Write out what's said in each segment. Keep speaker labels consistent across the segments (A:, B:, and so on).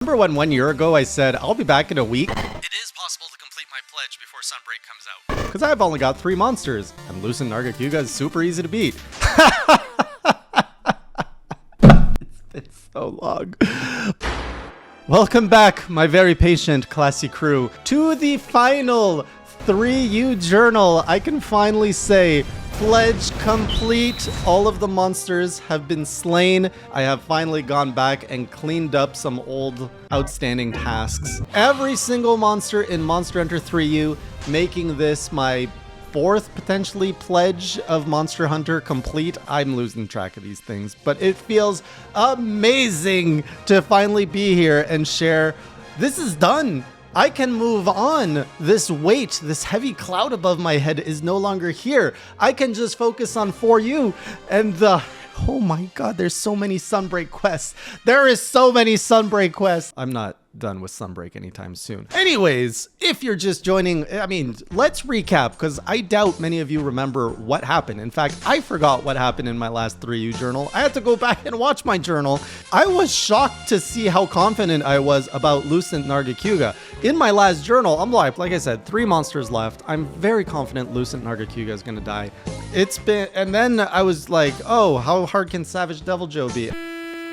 A: Remember when 1 year ago I said, I'll be back in a week? It is possible to complete my pledge before Sunbreak comes out. Because I've only got 3 monsters, and Lucent Nargacuga is super easy to beat. It's been so long. Welcome back, my very patient classy crew, to the final 3U journal. I can finally say, pledge complete. All of the monsters have been slain. I have finally gone back and cleaned up some old outstanding tasks. Every single monster in Monster Hunter 3U, making this my 4th potentially pledge of Monster Hunter complete. I'm losing track of these things, but it feels amazing to finally be here and share. This is done. I can move on. This weight, this heavy cloud above my head is no longer here. I can just focus on 4U and oh my god, there's so many Sunbreak quests. There is so many Sunbreak quests. I'm not done with Sunbreak anytime soon. Anyways, if you're just joining, let's recap, because I doubt many of you remember what happened. In fact, I forgot what happened in my last 3U journal. I had to go back and watch my journal. I was shocked to see how confident I was about Lucent Nargacuga. In my last journal, I'm like I said, 3 monsters left. I'm very confident Lucent Nargacuga is gonna die. And then I was like, oh, how hard can Savage Devil Joe be?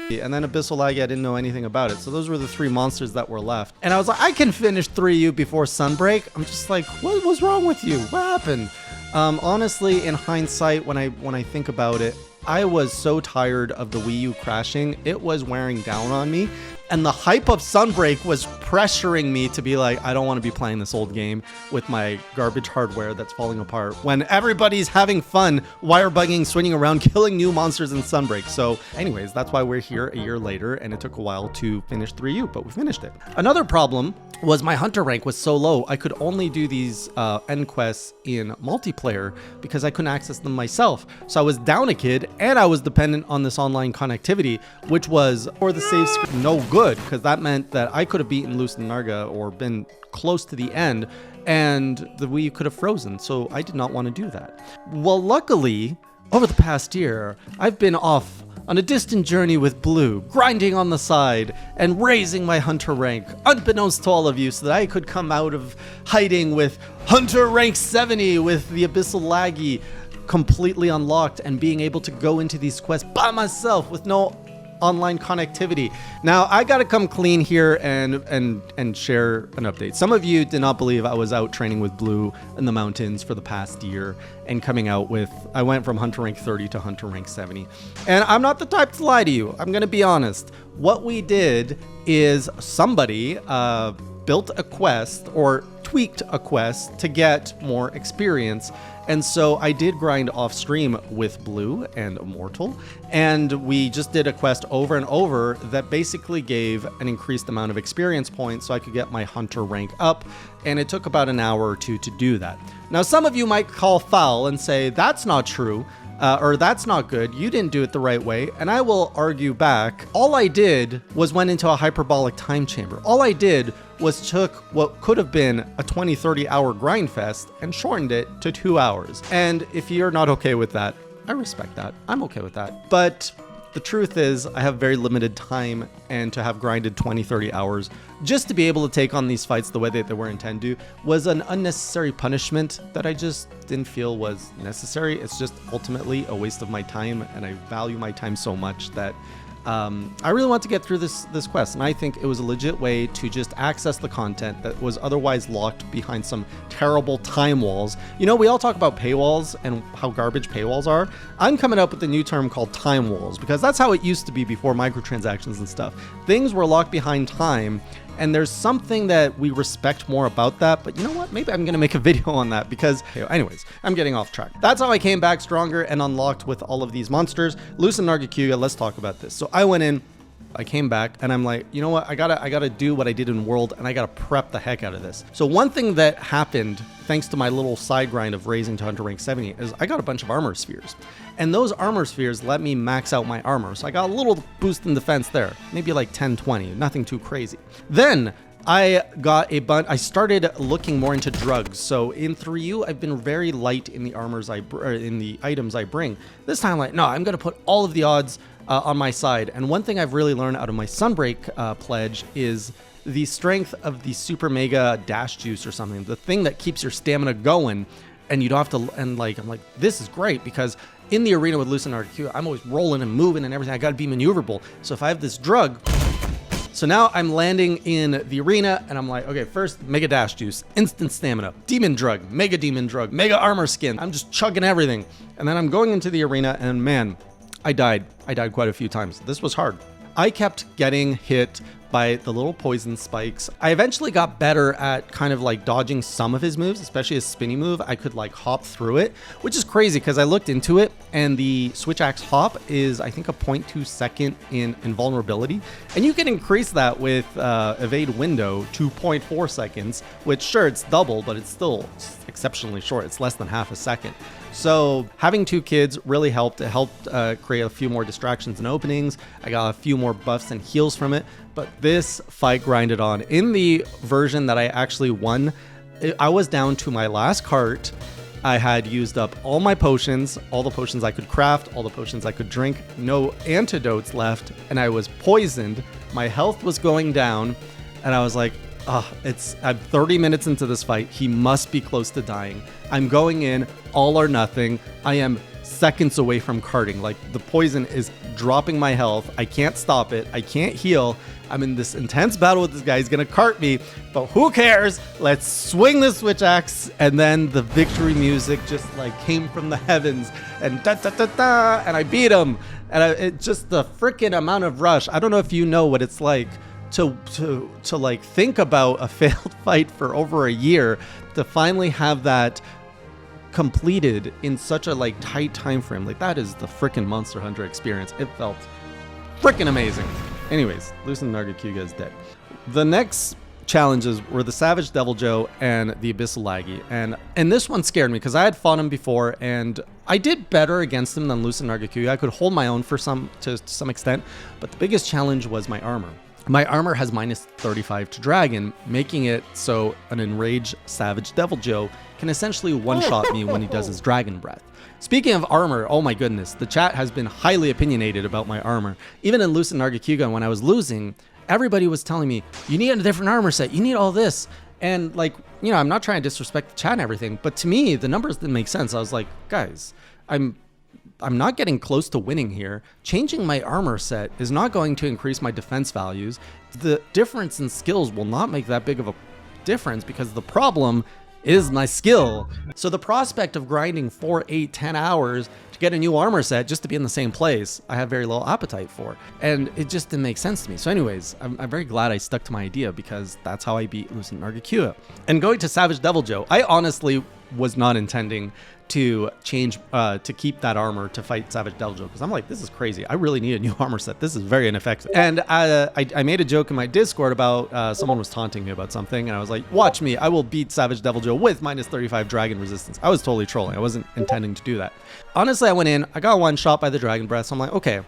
A: And then Abyssal Laggy, I didn't know anything about it. So those were the 3 monsters that were left. And I was like, I can finish 3U before Sunbreak. I'm just like, what was wrong with you? What happened? Honestly, in hindsight, when I think about it, I was so tired of the Wii U crashing. It was wearing down on me. And the hype of Sunbreak was pressuring me to be like, I don't want to be playing this old game with my garbage hardware that's falling apart when everybody's having fun, wire bugging, swinging around, killing new monsters in Sunbreak. So anyways, that's why we're here a year later, and it took a while to finish 3U, but we finished it. Another problem was my hunter rank was so low, I could only do these end quests in multiplayer because I couldn't access them myself. So I was down a kid, and I was dependent on this online connectivity, which was, for the save screen, no good, because that meant that I could have beaten Lucent Narga or been close to the end, and the Wii U could have frozen, so I did not want to do that. Well, luckily, over the past year, I've been off on a distant journey with Blue, grinding on the side and raising my hunter rank, unbeknownst to all of you, so that I could come out of hiding with hunter rank 70 with the Abyssal Laggy completely unlocked and being able to go into these quests by myself with no online connectivity. Now I gotta come clean here and share an update. Some of you did not believe I was out training with Blue in the mountains for the past year and coming out with, I went from hunter rank 30 to hunter rank 70. And I'm not the type to lie to you. I'm gonna be honest. What we did is somebody built a quest or tweaked a quest to get more experience. And so I did grind off stream with Blue and Immortal, and we just did a quest over and over that basically gave an increased amount of experience points so I could get my hunter rank up, and it took about an hour or 2 to do that. Now, some of you might call foul and say, that's not true, or that's not good, you didn't do it the right way, and I will argue back. All I did was went into a hyperbolic time chamber. All I did was took what could have been a 20-30 hour grind fest and shortened it to 2 hours. And if you're not okay with that, I respect that. I'm okay with that. But the truth is, I have very limited time, and to have grinded 20-30 hours just to be able to take on these fights the way that they were intended to was an unnecessary punishment that I just didn't feel was necessary. It's just ultimately a waste of my time, and I value my time so much that I really want to get through this quest, and I think it was a legit way to just access the content that was otherwise locked behind some terrible time walls. You know, we all talk about paywalls and how garbage paywalls are. I'm coming up with a new term called time walls, because that's how it used to be before microtransactions and stuff. Things were locked behind time, and there's something that we respect more about that. But you know what? Maybe I'm gonna make a video on that, because anyways, I'm getting off track. That's how I came back stronger and unlocked with all of these monsters. Lucent Nargacuga, let's talk about this. So I went in, I came back, and I'm like, you know what? I gotta do what I did in World, and I gotta prep the heck out of this. So one thing that happened, thanks to my little side grind of raising to hunter rank 70, is I got a bunch of armor spheres. And those armor spheres let me max out my armor. So I got a little boost in defense there, maybe like 10, 20, nothing too crazy. Then I got I started looking more into drugs. So in 3U, I've been very light in the in the items I bring. This time, like, no, I'm gonna put all of the odds on my side. And one thing I've really learned out of my Sunbreak pledge is the strength of the Super Mega Dash Juice or something, the thing that keeps your stamina going, and you don't have to, and like, I'm like, this is great because in the arena with Lucent RDQ, I'm always rolling and moving and everything. I gotta be maneuverable. So if I have this drug, so now I'm landing in the arena and I'm like, okay, first Mega Dash Juice, instant stamina, Demon Drug, Mega Armor Skin. I'm just chugging everything. And then I'm going into the arena and man, I died quite a few times. This was hard. I kept getting hit by the little poison spikes. I eventually got better at kind of like dodging some of his moves, especially his spinny move. I could like hop through it, which is crazy because I looked into it and the switch axe hop is I think a 0.2 second in invulnerability. And you can increase that with evade window to 0.4 seconds, which sure it's double, but it's still exceptionally short. It's less than half a second. So having 2 kids really helped. It helped create a few more distractions and openings. I got a few more buffs and heals from it. But this fight grinded on. In the version that I actually won, I was down to my last cart. I had used up all my potions, all the potions I could craft, all the potions I could drink, no antidotes left, and I was poisoned. My health was going down, and I was like, I'm 30 minutes into this fight. He must be close to dying. I'm going in, all or nothing. I am seconds away from carting. Like the poison is dropping my health. I can't stop it. I can't heal. I'm in this intense battle with this guy. He's gonna cart me, but who cares? Let's swing the switch axe. And then the victory music just like came from the heavens and da da da da, and I beat him. And it just the freaking amount of rush. I don't know if you know what it's like to like think about a failed fight for over a year to finally have that completed in such a like tight time frame. Like that is the freaking Monster Hunter experience. It felt freaking amazing. Anyways, Lucent Nargacuga is dead. The next challenges were the Savage Devil Joe and the Abyssal Laggy, and this one scared me because I had fought him before and I did better against him than Lucent Nargacuga. I could hold my own to some extent, but the biggest challenge was my armor. My armor has minus 35 to dragon, making it so an enraged Savage Devil Joe can essentially one-shot me when he does his dragon breath. Speaking of armor, oh my goodness, the chat has been highly opinionated about my armor. Even in Lucent Nargacuga, when I was losing, everybody was telling me, you need a different armor set, you need all this. And like, you know, I'm not trying to disrespect the chat and everything, but to me, the numbers didn't make sense. I was like, guys, I'm not getting close to winning here. Changing my armor set is not going to increase my defense values. The difference in skills will not make that big of a difference because the problem is my skill. So the prospect of grinding 4, 8, 10 hours to get a new armor set just to be in the same place, I have very little appetite for. And it just didn't make sense to me. So anyways, I'm very glad I stuck to my idea because that's how I beat Lucent Nargacuga. And going to Savage Devil Joe, I honestly was not intending to change, to keep that armor to fight Savage Devil Joe because I'm like, this is crazy. I really need a new armor set. This is very ineffective. And I made a joke in my Discord about someone was taunting me about something, and I was like, watch me, I will beat Savage Devil Joe with minus 35 dragon resistance. I was totally trolling. I wasn't intending to do that. Honestly, I went in, I got one shot by the dragon breath, so I'm like, okay,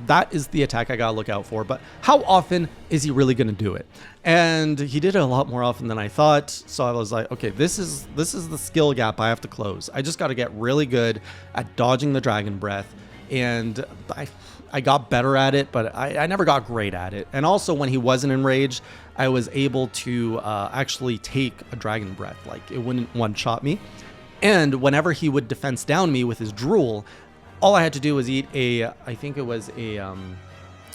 A: that is the attack I gotta look out for, but how often is he really gonna do it? And he did it a lot more often than I thought, so I was like, okay, this is the skill gap I have to close. I just gotta get really good at dodging the dragon breath, and I got better at it, but I never got great at it. And also when he wasn't enraged, I was able to actually take a dragon breath, like it wouldn't one-shot me. And whenever he would defense down me with his drool, all I had to do was eat I think it was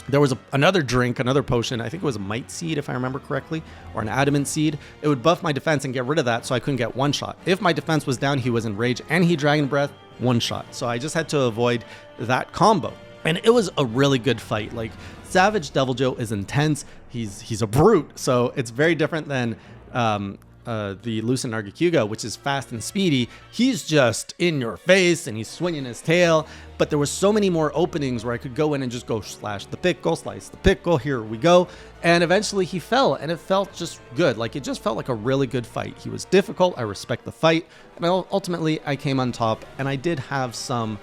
A: there was another drink, another potion. I think it was a Might Seed, if I remember correctly, or an Adamant Seed. It would buff my defense and get rid of that, so I couldn't get one shot. If my defense was down, he was enraged, and he Dragon Breath, one shot. So I just had to avoid that combo. And it was a really good fight. Like, Savage Devil Joe is intense. He's a brute, so it's very different than the Lucent Nargacuga, which is fast and speedy. He's just in your face and he's swinging his tail, but there were so many more openings where I could go in and just go slash the pickle, slice the pickle, here we go. And eventually he fell, and it felt just good. Like, it just felt like a really good fight. He was difficult, I respect the fight, and ultimately I came on top, and I did have some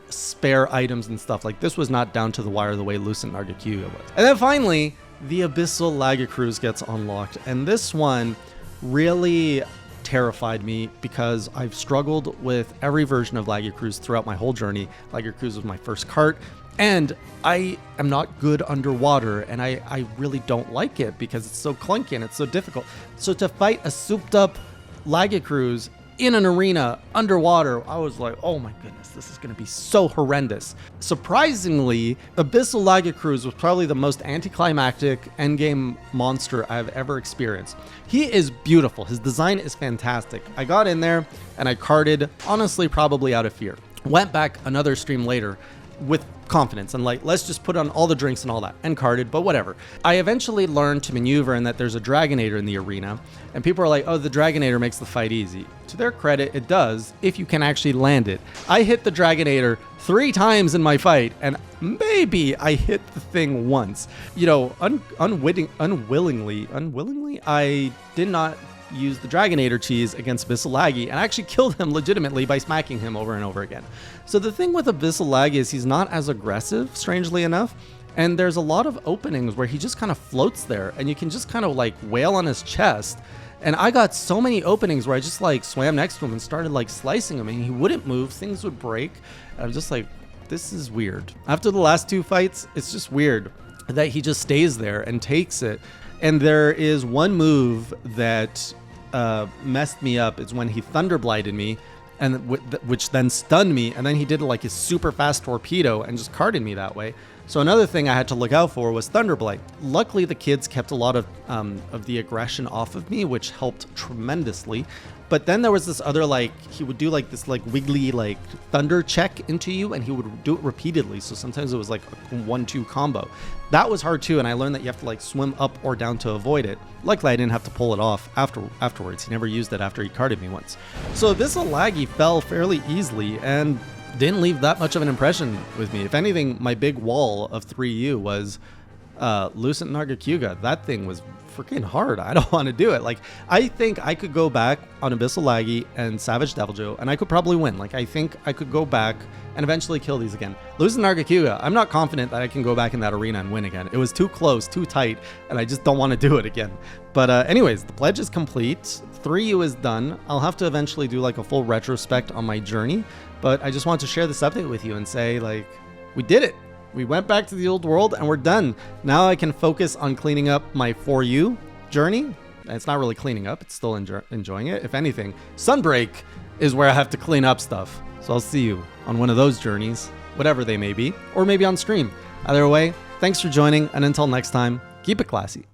A: spare items and stuff. Like, this was not down to the wire the way Lucent Nargacuga was. And then finally, the Abyssal Laggy gets unlocked, and this one really terrified me because I've struggled with every version of Laggy throughout my whole journey. Laggy was my first cart, And I am not good underwater, and I really don't like it because it's so clunky and it's so difficult. So to fight a souped up Lagicruise in an arena underwater, I was like, oh my goodness, this is going to be so horrendous. Surprisingly, Abyssal Lagicruise was probably the most anticlimactic endgame monster I've ever experienced. He is beautiful. His design is fantastic. I got in there and I carded, honestly, probably out of fear. Went back another stream later with confidence and like, let's just put on all the drinks and all that, and carded, but whatever. I eventually learned to maneuver and that there's a Dragonator in the arena, and people are like, oh, the Dragonator makes the fight easy. To their credit, it does if you can actually land it. I hit the Dragonator 3 times in my fight, and maybe I hit the thing once. You know, unwillingly, I did not use the Dragonator cheese against Abyssal Laggy and actually killed him legitimately by smacking him over and over again. So the thing with Abyssal Laggy is he's not as aggressive, strangely enough, and there's a lot of openings where he just kind of floats there and you can just kind of like wail on his chest. And I got so many openings where I just like swam next to him and started like slicing him, and he wouldn't move, things would break. And I'm just like, this is weird. After the last 2 fights, it's just weird that he just stays there and takes it. And there is one move that messed me up. It's when he Thunder Blighted me, and which then stunned me, and then he did like his super fast torpedo and just carded me that way. So another thing I had to look out for was Thunder Blight. Luckily, the kids kept a lot of the aggression off of me, which helped tremendously. But then there was this other, like, he would do like this like wiggly like thunder check into you, and he would do it repeatedly. So sometimes it was like a 1-2 combo. That was hard too, and I learned that you have to like swim up or down to avoid it. Luckily, I didn't have to pull it off afterwards. He never used it after he carded me once. So Abyssal Laggy fell fairly easily and didn't leave that much of an impression with me. If anything, my big wall of 3U was Lucent Nargacuga. That thing was freaking hard. I don't want to do it. Like, I think I could go back on Abyssal Laggy and Savage Deviljho, and I could probably win. Like, I think I could go back and eventually kill these again. Lucent Nargacuga, I'm not confident that I can go back in that arena and win again. It was too close, too tight, and I just don't want to do it again. But anyways, the pledge is complete. 3U is done. I'll have to eventually do like a full retrospect on my journey, but I just want to share this update with you and say, like, we did it. We went back to the old world and we're done. Now I can focus on cleaning up my 4U journey. It's not really cleaning up. It's still enjoying it. If anything, Sunbreak is where I have to clean up stuff. So I'll see you on one of those journeys, whatever they may be, or maybe on stream. Either way, thanks for joining, and until next time, keep it classy.